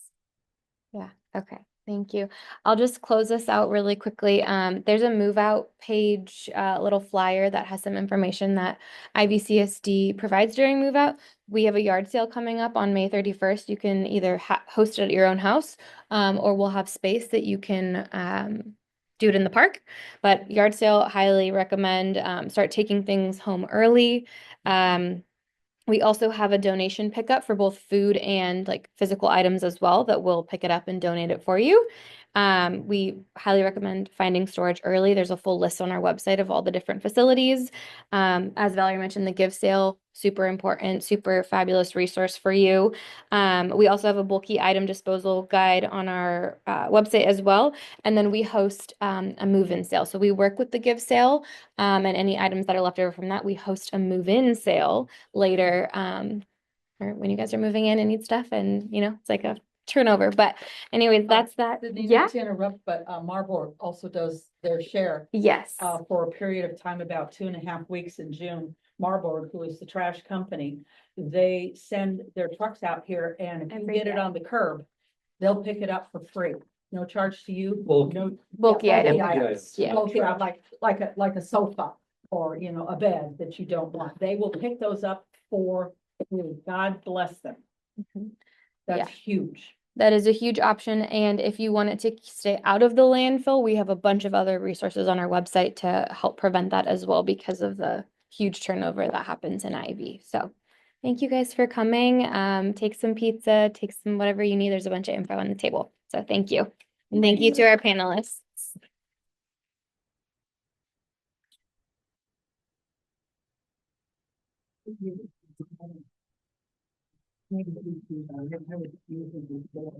Yeah, okay, thank you. I'll just close this out really quickly. There's a move out page, little flyer that has some information that IVCSD provides during move out. We have a yard sale coming up on May 31st. You can either host it at your own house, or we'll have space that you can do it in the park. But yard sale, highly recommend. Start taking things home early. We also have a donation pickup for both food and like physical items as well that we'll pick it up and donate it for you. We highly recommend finding storage early. There's a full list on our website of all the different facilities. As Valerie mentioned, the give sale, super important, super fabulous resource for you. We also have a bulky item disposal guide on our website as well. And then we host a move-in sale. So we work with the give sale and any items that are left over from that, we host a move-in sale later or when you guys are moving in and need stuff and, it's like a turnover. But anyways, that's that. Sydney, Yeah. not to interrupt, but Marburg also does their share. Yes. For a period of time, about 2.5 weeks in June. Marburg, who is the trash company, they send their trucks out here, and if you Every get it day. on the curb, they'll pick it up for free. No charge to you. Bulky. No Bulky yeah, item. items. Yeah. Bulky, like a sofa or, a bed that you don't want. They will pick those up for you. God bless them. Mhm. That's huge. That is a huge option. And if you want it to stay out of the landfill, we have a bunch of other resources on our website to help prevent that as well because of the huge turnover that happens in Ivy. So thank you guys for coming. Take some pizza, take some whatever you need. There's a bunch of info on the table. So thank you. And thank you to our panelists. Maybe we can, I would use it before.